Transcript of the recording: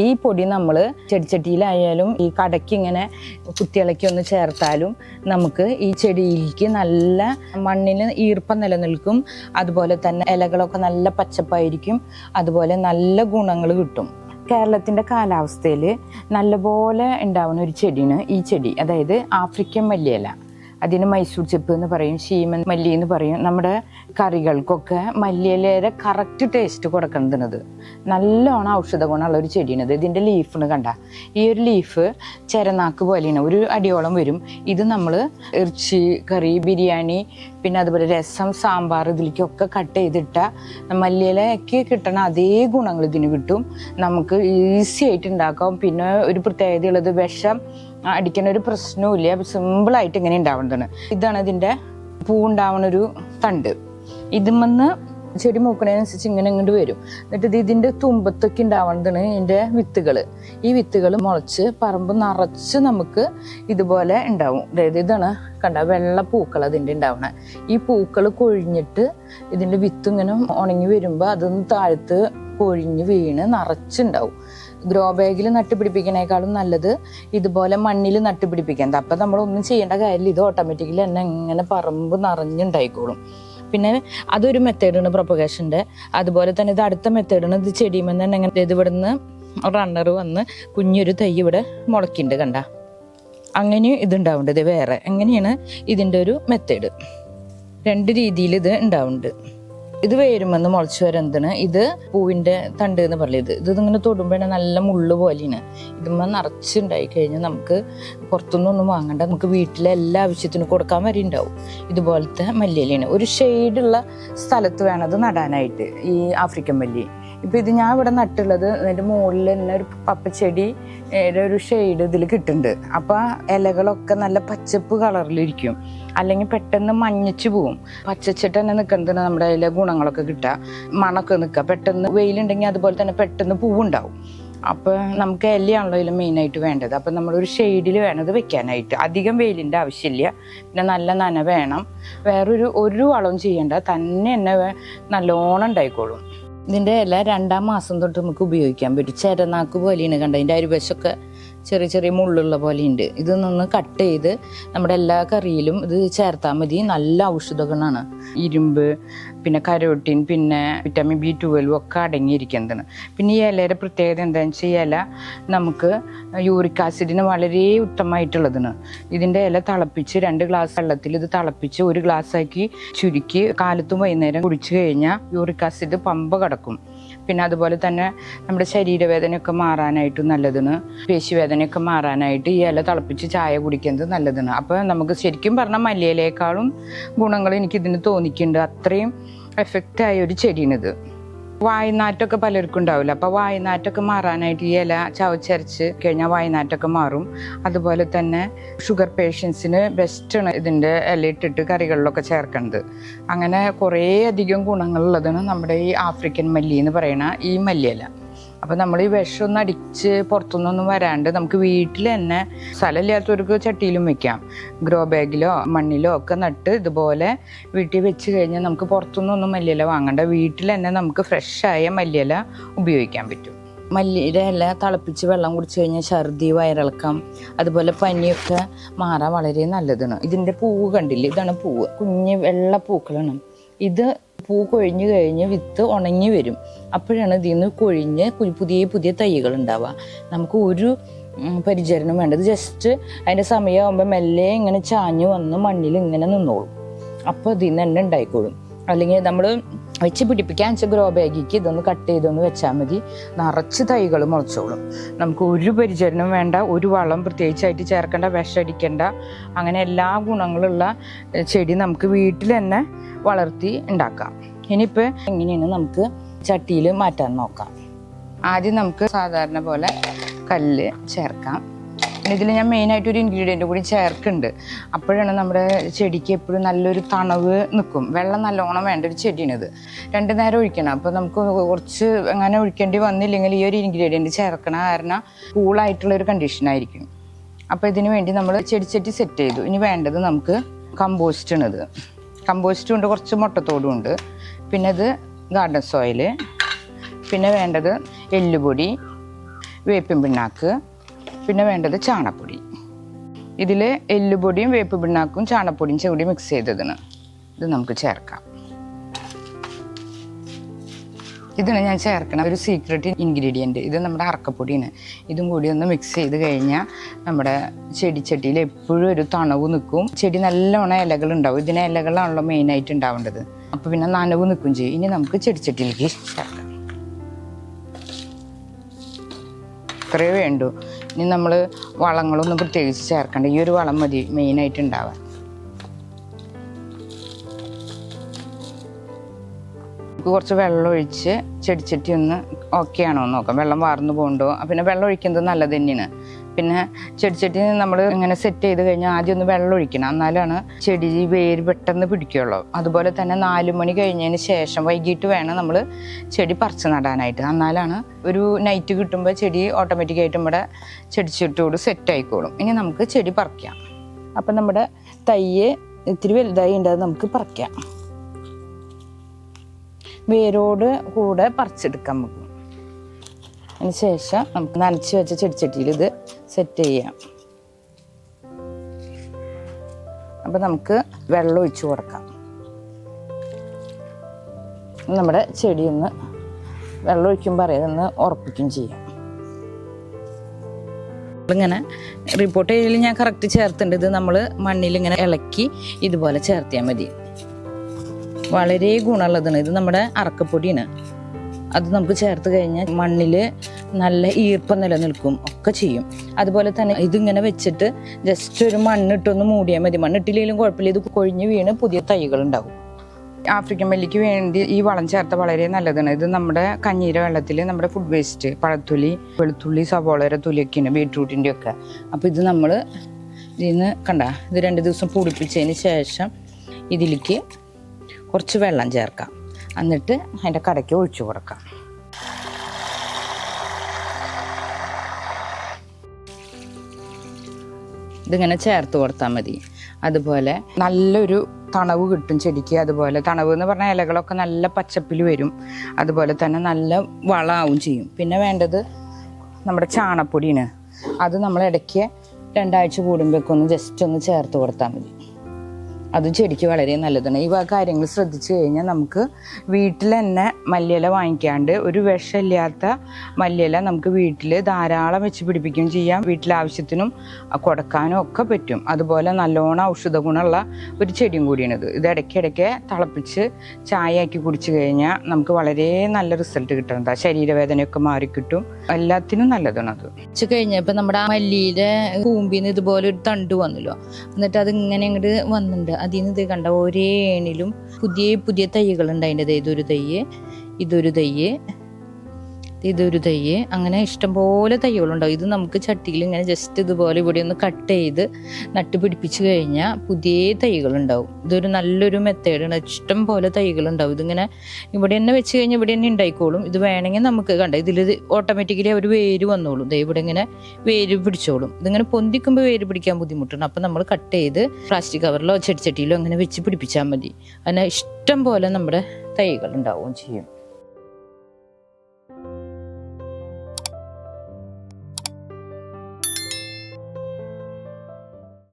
ഈ പൊടി നമ്മൾ ചെടിച്ചട്ടിയിലായാലും ഈ കടയ്ക്ക് ഇങ്ങനെ കുത്തിയിളക്കി ഒന്ന് ചേർത്താലും നമുക്ക് ഈ ചെടിയിലേക്ക് നല്ല മണ്ണിന് ഈർപ്പം നിലനിൽക്കും. അതുപോലെ തന്നെ ഇലകളൊക്കെ നല്ല പച്ചപ്പായിരിക്കും. അതുപോലെ നല്ല ഗുണങ്ങൾ കിട്ടും. കേരളത്തിൻ്റെ കാലാവസ്ഥയിൽ നല്ലപോലെ ഉണ്ടാവുന്ന ഒരു ചെടിയാണ് ഈ ചെടി, അതായത് ആഫ്രിക്കൻ മല്ലിയില. അതിന് മൈസൂർ ചെപ്പ് എന്ന് പറയും, ശീമൻ മല്ലി എന്ന് പറയും. നമ്മുടെ കറികൾക്കൊക്കെ മല്ലിയിലയുടെ കറക്റ്റ് ടേസ്റ്റ് കൊടുക്കുന്നത്. നല്ലോണം ഔഷധ ഗുണമുള്ള ഒരു ചെടിയാണിത്. ഇതിൻ്റെ ലീഫിന് കണ്ട ഈ ഒരു ലീഫ് ചെരനാക്ക് പോലെയാണ്, ഒരു അടിയോളം വരും. ഇത് നമ്മൾ ഇറച്ചി കറി, ബിരിയാണി, പിന്നെ അതുപോലെ രസം, സാമ്പാർ ഇതിലേക്കൊക്കെ കട്ട് ചെയ്തിട്ട മല്ലിയിലയ്ക്ക് കിട്ടണ അതേ ഗുണങ്ങൾ ഇതിന് കിട്ടും. നമുക്ക് ഈസി ആയിട്ട് ഉണ്ടാക്കാം. പിന്നെ ഒരു പ്രത്യേകതയുള്ളത് വിഷം അടിക്കുന്ന ഒരു പ്രശ്നവും ഇല്ല. സിമ്പിളായിട്ട് ഇങ്ങനെ ഉണ്ടാവുന്നതാണ്. ഇതാണ് ഇതിൻ്റെ പൂവുണ്ടാവുന്നൊരു തണ്ട്. ഇതുമെന്ന് ചെടി മൂക്കണതിനനുസരിച്ച് ഇങ്ങനെ ഇങ്ങോട്ട് വരും. എന്നിട്ട് ഇതിൻ്റെ തുമ്പത്തൊക്കെ ഉണ്ടാവുന്നതാണ് ഇതിൻ്റെ വിത്തുകൾ. ഈ വിത്തുകൾ മുളച്ച് പറമ്പ് നിറച്ച് നമുക്ക് ഇതുപോലെ ഉണ്ടാവും. അതായത് ഇതാണ് കണ്ട വെള്ള പൂക്കൾ അതിൻ്റെ ഉണ്ടാവണ. ഈ പൂക്കൾ കൊഴിഞ്ഞിട്ട് ഇതിൻ്റെ വിത്ത് ഇങ്ങനെ ഉണങ്ങി വരുമ്പോൾ അതൊന്ന് താഴത്ത് കൊഴിഞ്ഞ് വീണ് നിറച്ചുണ്ടാവും. ഗ്രോ ബാഗിൽ നട്ടുപിടിപ്പിക്കുന്നതിനേക്കാളും നല്ലത് ഇതുപോലെ മണ്ണിൽ നട്ടുപിടിപ്പിക്കുന്നത്. അപ്പം നമ്മളൊന്നും ചെയ്യേണ്ട കാര്യമില്ല. ഇത് ഓട്ടോമാറ്റിക്കലി തന്നെ ഇങ്ങനെ പറമ്പ് നിറഞ്ഞുണ്ടായിക്കോളും. പിന്നെ അതൊരു മെത്തേഡാണ് പ്രൊപ്പഗേഷൻ്റെ. അതുപോലെ തന്നെ ഇത് അടുത്ത മെത്തേഡാണ്. ഇത് ചെടിയുമെന്ന് തന്നെ ഇങ്ങനെ ഇത് ഇവിടുന്ന് റണ്ണർ വന്ന് കുഞ്ഞൊരു തൈ ഇവിടെ മുളക്കുന്നുണ്ട് കണ്ട. അങ്ങനെ ഇതുണ്ടാവുന്നുണ്ട്. ഇത് വേറെ എങ്ങനെയാണ് ഇതിൻ്റെ ഒരു മെത്തേഡ്. രണ്ട് രീതിയിൽ ഇത് ഉണ്ടാവുന്നുണ്ട്. ഇത് വേരുമെന്ന് മുളച്ച് വരുന്നതാണ്. ഇത് പൂവിൻ്റെ തണ്ട് എന്ന് പറയുന്നത്. ഇതിങ്ങനെ തൊടുമ്പോൾ നല്ല മുള്ളു പോലെയാണ്. ഇതുമ്മ നിറച്ചുണ്ടായി കഴിഞ്ഞാൽ നമുക്ക് പുറത്തുനിന്നൊന്നും വാങ്ങണ്ട. നമുക്ക് വീട്ടിലെ എല്ലാ ആവശ്യത്തിനും കൊടുക്കാൻ വരെ ഉണ്ടാവും. ഇതുപോലത്തെ മല്ലിയിലാണ്. ഒരു ഷെയ്ഡുള്ള സ്ഥലത്ത് വേണം അത് നടാനായിട്ട്, ഈ ആഫ്രിക്കൻ മല്ലി. ഇപ്പം ഇത് ഞാൻ ഇവിടെ നട്ടുള്ളത് അതിൻ്റെ മുകളിൽ തന്നെ ഒരു പപ്പച്ചെടി ഒരു ഷെയ്ഡ് ഇതിൽ കിട്ടുന്നുണ്ട്. അപ്പോൾ ഇലകളൊക്കെ നല്ല പച്ചപ്പ് കളറിലിരിക്കും. അല്ലെങ്കിൽ പെട്ടെന്ന് മഞ്ഞച്ച് പോവും. പച്ചച്ചിട്ട് തന്നെ നിൽക്കുന്നത് നമ്മുടെ അതിലെ ഗുണങ്ങളൊക്കെ കിട്ടുക, മണമൊക്കെ നിൽക്കുക. പെട്ടെന്ന് വെയിലുണ്ടെങ്കിൽ അതുപോലെ തന്നെ പെട്ടെന്ന് പൂവുണ്ടാവും. അപ്പോൾ നമുക്ക് ഇലയാണല്ലോ ഇതിൽ മെയിനായിട്ട് വേണ്ടത്. അപ്പം നമ്മളൊരു ഷെയ്ഡിൽ വേണം ഇത് വെക്കാനായിട്ട്. അധികം വെയിലിൻ്റെ ആവശ്യമില്ല. പിന്നെ നല്ല നന വേണം. ഒരു വളവും ചെയ്യേണ്ട, തന്നെ നല്ലോണം ഉണ്ടായിക്കോളും. ഇതിൻ്റെ ഇല 2-ാം മാസം തൊട്ട് നമുക്ക് ഉപയോഗിക്കാൻ പറ്റും. ചെരനാക്ക് പോലെയാണ് കണ്ട. അതിൻ്റെ അരുവശമൊക്കെ ചെറിയ ചെറിയ മുള്ളുള്ള പോലെയുണ്ട്. ഇതൊന്ന് കട്ട് ചെയ്ത് നമ്മുടെ എല്ലാ കറിയിലും ഇത് ചേർത്താൽ മതി. നല്ല ഔഷധ ഗുണമാണ്. ഇരുമ്പ്, പിന്നെ കരോട്ടിൻ, പിന്നെ വിറ്റാമിൻ B12 ഒക്കെ അടങ്ങിയിരിക്കുന്നതാണ്. പിന്നെ ഈ ഇലയുടെ പ്രത്യേകത എന്താണെന്ന് വെച്ചാൽ ഈ ഇല നമുക്ക് യൂറിക് ആസിഡിന് വളരെ ഉത്തമമായിട്ടുള്ളതാണ്. ഇതിൻ്റെ ഇല തിളപ്പിച്ച് 2 ഗ്ലാസ് വെള്ളത്തിൽ ഇത് തിളപ്പിച്ച് 1 ഗ്ലാസ്സാക്കി ചുരുക്കി കാലത്തും വൈകുന്നേരം കുടിച്ചു കഴിഞ്ഞാൽ യൂറിക് ആസിഡ് പമ്പ കിടക്കും. പിന്നെ അതുപോലെ തന്നെ നമ്മുടെ ശരീരവേദനയൊക്കെ മാറാനായിട്ടും നല്ലതാണ്. പേശിവേദനയൊക്കെ മാറാനായിട്ട് ഈ ഇല തിളപ്പിച്ച് ചായ കുടിക്കുന്നത് നല്ലതാണ്. അപ്പോൾ നമുക്ക് ശരിക്കും പറഞ്ഞാൽ മല്ലിയിലേക്കാളും ഗുണങ്ങൾ എനിക്കിതിന് തോന്നിക്കുന്നുണ്ട്. അത്രയും എഫക്റ്റായ ഒരു ചെടിയാണിത്. വായ്നാറ്റൊക്കെ പലർക്കും ഉണ്ടാവില്ല. അപ്പോൾ വായ്നാറ്റൊക്കെ മാറാനായിട്ട് ഈ ഇല ചവച്ചരച്ച് കഴിഞ്ഞാൽ വായ്നാറ്റൊക്കെ മാറും. അതുപോലെ തന്നെ ഷുഗർ പേഷ്യൻസിന് ബെസ്റ്റാണ് ഇതിൻ്റെ ഇല ഇട്ടിട്ട് കറികളിലൊക്കെ ചേർക്കുന്നത്. അങ്ങനെ കുറേ അധികം ഗുണങ്ങളുള്ളതാണ് നമ്മുടെ ഈ ആഫ്രിക്കൻ മല്ലി എന്ന് പറയുന്ന ഈ മല്ലിയില. അപ്പോൾ നമ്മൾ ഈ വിഷമൊന്നും അടിച്ച് പുറത്തുനിന്നൊന്നും വരാണ്ട് നമുക്ക് വീട്ടിൽ തന്നെ, സ്ഥലമില്ലാത്തവർക്ക് ചട്ടിയിലും വെക്കാം, ഗ്രോ ബാഗിലോ മണ്ണിലോ ഒക്കെ നട്ട് ഇതുപോലെ വീട്ടിൽ വെച്ച് കഴിഞ്ഞാൽ നമുക്ക് പുറത്തുനിന്നൊന്നും മല്ലിയില വാങ്ങണ്ട. വീട്ടിൽ തന്നെ നമുക്ക് ഫ്രഷായ മല്ലിയില ഉപയോഗിക്കാൻ പറ്റും. മല്ലിയുടെ ഇല തിളപ്പിച്ച് വെള്ളം കുടിച്ചു കഴിഞ്ഞാൽ ഛർദി, വയറിളക്കം, അതുപോലെ പനിയൊക്കെ മാറാൻ വളരെ നല്ലതാണ്. ഇതിൻ്റെ പൂവ് കണ്ടില്ലേ, ഇതാണ് പൂവ്. കുഞ്ഞ് വെള്ള പൂക്കളാണ്. ഇത് പൂ കൊഴിഞ്ഞു കഴിഞ്ഞ് വിത്ത് ഉണങ്ങി വരും. അപ്പോഴാണ് ഇതിൽ നിന്ന് കൊഴിഞ്ഞ് പുതിയ തൈകൾ ഉണ്ടാവുക. നമുക്ക് ഒരു പരിചരണം വേണ്ടത്. ജസ്റ്റ് അതിൻ്റെ സമയമാകുമ്പോൾ മെല്ലെ ഇങ്ങനെ ചാഞ്ഞു വന്ന് മണ്ണിൽ ഇങ്ങനെ നിന്നോളും. അപ്പോൾ ഇതിൽ നിന്ന് തന്നെ ഉണ്ടായിക്കോളും. അല്ലെങ്കിൽ നമ്മൾ വെച്ച് പിടിപ്പിക്കാൻ വെച്ച ഗ്രോ ബാഗിക്ക് ഇതൊന്ന് കട്ട് ചെയ്തൊന്ന് വെച്ചാൽ മതി. നിറച്ച് തൈകൾ മുളച്ചോളും. നമുക്ക് ഒരു പരിചരണം വേണ്ട, ഒരു വളം പ്രത്യേകിച്ചായിട്ട് ചേർക്കേണ്ട, വിഷടിക്കേണ്ട. അങ്ങനെ എല്ലാ ഗുണങ്ങളുള്ള ചെടി നമുക്ക് വീട്ടിൽ തന്നെ വളർത്തി ഉണ്ടാക്കാം. ഇനിയിപ്പോൾ എങ്ങനെയാണ് നമുക്ക് ചട്ടിയിൽ മാറ്റാൻ നോക്കാം. ആദ്യം നമുക്ക് സാധാരണ പോലെ കല്ല് ചേർക്കാം. പിന്നെ ഇതിൽ ഞാൻ മെയിനായിട്ടൊരു ഇൻഗ്രീഡിയൻറ്റ് കൂടി ചേർക്കുന്നുണ്ട്. അപ്പോഴാണ് നമ്മുടെ ചെടിക്ക് എപ്പോഴും നല്ലൊരു തണവ് നിൽക്കും. വെള്ളം നല്ലോണം വേണ്ട ഒരു ചെടിയാണിത്. 2 നേരം ഒഴിക്കണം. അപ്പോൾ നമുക്ക് കുറച്ച് അങ്ങനെ ഒഴിക്കേണ്ടി വന്നില്ലെങ്കിൽ ഈ ഒരു ഇൻഗ്രീഡിയൻറ്റ് ചേർക്കണ കാരണം കൂളായിട്ടുള്ളൊരു കണ്ടീഷനായിരിക്കും. അപ്പോൾ ഇതിന് വേണ്ടി നമ്മൾ ചെടിച്ചട്ടി സെറ്റ് ചെയ്തു. ഇനി വേണ്ടത് നമുക്ക് കമ്പോസ്റ്റാണിത്. കമ്പോസ്റ്റും ഉണ്ട്, കുറച്ച് മുട്ടത്തോടും ഉണ്ട്. പിന്നെ ഇത് ഗാർഡൻ സോയിൽ. പിന്നെ വേണ്ടത് എല്ലുപൊടി, വേപ്പിൻ പിണ്ണാക്ക്, പിന്നെ വേണ്ടത് ചാണപ്പൊടി. ഇതിൽ എല്ലുപൊടിയും വേപ്പ് പിണ്ണാക്കും ചാണപ്പൊടിയും കൂടി മിക്സ് ചെയ്തതാണ്. ഇത് നമുക്ക് ചേർക്കാം. ഇതിന് ഞാൻ ചേർക്കണം ഒരു സീക്രട്ട് ഇൻഗ്രീഡിയൻറ്റ്. ഇത് നമ്മുടെ അറക്കപ്പൊടിയാണ്. ഇതും കൂടി ഒന്ന് മിക്സ് ചെയ്ത് കഴിഞ്ഞാൽ നമ്മുടെ ചെടിച്ചട്ടിയിൽ എപ്പോഴും ഒരു തണവ് നിൽക്കും. ചെടി നല്ലോണം ഇലകളുണ്ടാവും. ഇതിന് ഇലകളാണല്ലോ മെയിനായിട്ട് ഉണ്ടാവേണ്ടത്. അപ്പോൾ പിന്നെ നനവ് നിൽക്കും ചെയ്യും. ഇനി നമുക്ക് ചെടിച്ചട്ടിയിലേക്ക് ചേർക്കാം. ഇത്രയേ വേണ്ടൂ. ഇനി നമ്മൾ വളങ്ങളൊന്നും പ്രത്യേകിച്ച് ചേർക്കണ്ട. ഈ ഒരു വളം മതി മെയിനായിട്ട് ഉണ്ടാവാൻ. കുറച്ച് വെള്ളം ഒഴിച്ച് ചെടിച്ചട്ടി ഒന്ന് ഓക്കെ ആണോ എന്ന് നോക്കാം. വെള്ളം വാർന്നു പോകണ്ടോ. പിന്നെ വെള്ളം ഒഴിക്കുന്നത് നല്ലത് തന്നെയാണ്. പിന്നെ ചെടിച്ചട്ടി നമ്മൾ ഇങ്ങനെ സെറ്റ് ചെയ്ത് കഴിഞ്ഞാൽ ആദ്യം ഒന്ന് വെള്ളം ഒഴിക്കണം. എന്നാലാണ് ചെടി വേര് പെട്ടെന്ന് പിടിക്കുകയുള്ളൂ. അതുപോലെ തന്നെ 4 മണി കഴിഞ്ഞതിന് ശേഷം വൈകിട്ട് വേണം നമ്മൾ ചെടി പറിച്ച് നടാനായിട്ട്. എന്നാലാണ് ഒരു നൈറ്റ് കിട്ടുമ്പോൾ ചെടി ഓട്ടോമാറ്റിക്കായിട്ട് നമ്മുടെ ചെടിച്ചട്ടിയോട് സെറ്റ് ആയിക്കോളും. ഇനി നമുക്ക് ചെടി പറിക്കാം. അപ്പം നമ്മുടെ തയ്യ് ഇത്തിരി വലുതായി ഉണ്ട്, അത് നമുക്ക് പറിക്കാം. വേരോട് കൂടെ പറിച്ചെടുക്കാം നമുക്ക്. അതിന് ശേഷം നമുക്ക് നനച്ച് വെച്ച ചെടിച്ചട്ടിയിൽ ഇത് സെറ്റ് ചെയ്യാം. അപ്പം നമുക്ക് വെള്ളം ഒഴിച്ച് കൊടുക്കാം. നമ്മുടെ ചെടിയൊന്ന് വെള്ളം ഒഴിക്കുമ്പോൾ അറിയാതൊന്ന് ഉറപ്പിക്കുകയും ചെയ്യാം. ഇങ്ങനെ റിപ്പോർട്ട് ചെയ്തതിൽ ഞാൻ കറക്റ്റ് ചേർത്തിട്ടുണ്ട്. ഇത് നമ്മൾ മണ്ണിലിങ്ങനെ ഇളക്കി ഇതുപോലെ ചേർത്തിയാൽ മതി. വളരെ ഗുണമുള്ളതാണ്. ഇത് നമ്മുടെ അറക്കപ്പൊടിയാണ്. അത് നമുക്ക് ചേർത്ത് കഴിഞ്ഞാൽ മണ്ണിൽ നല്ല ഈർപ്പം നിലനിൽക്കും ഒക്കെ ചെയ്യും. അതുപോലെ തന്നെ ഇതിങ്ങനെ വെച്ചിട്ട് ജസ്റ്റ് ഒരു മണ്ണിട്ടൊന്ന് മൂടിയാൽ മതി. മണ്ണിട്ടില്ലെങ്കിലും കുഴപ്പമില്ല. ഇത് കൊഴിഞ്ഞ് വീണ് പുതിയ തൈകൾ ഉണ്ടാവും. ആഫ്രിക്കൻ മല്ലിക്ക് വേണ്ടി ഈ വളം ചേർത്ത വളരെ നല്ലതാണ്. ഇത് നമ്മുടെ കഞ്ഞീര വെള്ളത്തിൽ നമ്മുടെ ഫുഡ് വേസ്റ്റ്, പഴത്തൊലി, വെളുത്തുള്ളി, സവോളയുടെ തൊലിയൊക്കെയാണ്, ബീട്രൂട്ടിൻ്റെ ഒക്കെ. അപ്പോൾ ഇത് നമ്മൾ ഇതിന്ന് ഇത് 2 ദിവസം പൊടിപ്പിച്ചതിന് ശേഷം ഇതിലേക്ക് കുറച്ച് വെള്ളം ചേർക്കാം. എന്നിട്ട് അതിൻ്റെ കടയ്ക്ക് ഒഴിച്ചു കൊടുക്കാം. ഇതിങ്ങനെ ചേർത്ത് കൊടുത്താൽ മതി. അതുപോലെ നല്ലൊരു തണവ് കിട്ടും ചെടിക്ക്. അതുപോലെ തണവ് എന്ന് പറഞ്ഞാൽ ഇലകളൊക്കെ നല്ല പച്ചപ്പിൽ വരും. അതുപോലെ തന്നെ നല്ല വളമാവും ചെയ്യും. പിന്നെ വേണ്ടത് നമ്മുടെ ചാണപ്പൊടിയാണ്. അത് നമ്മൾ ഇടയ്ക്ക് 2 ആഴ്ച കൂടുമ്പോഴേക്കൊന്ന് ജസ്റ്റ് ഒന്ന് ചേർത്ത് കൊടുത്താൽ മതി. അത് ചെടിക്ക് വളരെ നല്ലതാണ്. ഈ കാര്യങ്ങൾ ശ്രദ്ധിച്ചു കഴിഞ്ഞാൽ നമുക്ക് വീട്ടിൽ തന്നെ മല്ലിയില വാങ്ങിക്കാണ്ട് ഒരു വിഷമില്ലാത്ത മല്ലിയില നമുക്ക് വീട്ടിൽ ധാരാളം വെച്ച് പിടിപ്പിക്കുകയും ചെയ്യാം. വീട്ടിലെ ആവശ്യത്തിനും കൊടുക്കാനും ഒക്കെ പറ്റും. അതുപോലെ നല്ലോണം ഔഷധ ഗുണമുള്ള ഒരു ചെടിയും കൂടിയാണിത്. ഇത് ഇടയ്ക്കിടയ്ക്ക് തിളപ്പിച്ച് ചായയാക്കി കുടിച്ചു കഴിഞ്ഞാൽ നമുക്ക് വളരെ നല്ല റിസൾട്ട് കിട്ടുന്നതാണ്. ശരീരവേദനയൊക്കെ മാറിക്കിട്ടും. എല്ലാത്തിനും നല്ലതാണ് അത്. വെച്ച് കഴിഞ്ഞപ്പോൾ നമ്മുടെ ആ മല്ലിയിലെ കൂമ്പിന്ന് ഇതുപോലെ ഒരു തണ്ട് വന്നല്ലോ. എന്നിട്ട് അത് ഇങ്ങനെ അങ്ങോട്ട് വന്നിട്ടുണ്ട്. അതിൽ നിന്ന് ഇത് കണ്ട ഓരോ ഏണിലും പുതിയ പുതിയ തൈകളുണ്ട്. അതിൻ്റെ ഇതൊരു തയ്യ് അങ്ങനെ ഇഷ്ടംപോലെ തൈകളുണ്ടാവും. ഇത് നമുക്ക് ചട്ടിയിൽ ഇങ്ങനെ ജസ്റ്റ് ഇതുപോലെ ഇവിടെ ഒന്ന് കട്ട് ചെയ്ത് നട്ട് പിടിപ്പിച്ച് കഴിഞ്ഞാൽ പുതിയ തൈകളുണ്ടാവും. ഇതൊരു നല്ലൊരു മെത്തേഡാണ്. ഇഷ്ടം പോലെ തൈകളുണ്ടാവും. ഇതിങ്ങനെ ഇവിടെ തന്നെ വെച്ച് കഴിഞ്ഞാൽ ഇവിടെ തന്നെ ഉണ്ടായിക്കോളും. ഇത് വേണമെങ്കിൽ നമുക്ക് ഇതിൽ ഓട്ടോമാറ്റിക്കലി അവർ വേര് വന്നോളും. ഇവിടെ ഇങ്ങനെ വേര് പിടിച്ചോളും. ഇതിങ്ങനെ പൊന്തിക്കുമ്പോൾ വേര് പിടിക്കാൻ ബുദ്ധിമുട്ടുണ്ട്. അപ്പം നമ്മൾ കട്ട് ചെയ്ത് പ്ലാസ്റ്റിക് കവറിലോ ചെടിച്ചട്ടിയിലോ അങ്ങനെ വെച്ച് പിടിപ്പിച്ചാൽ മതി. അങ്ങനെ ഇഷ്ടം പോലെ നമ്മുടെ തൈകൾ ഉണ്ടാവുകയും ചെയ്യും.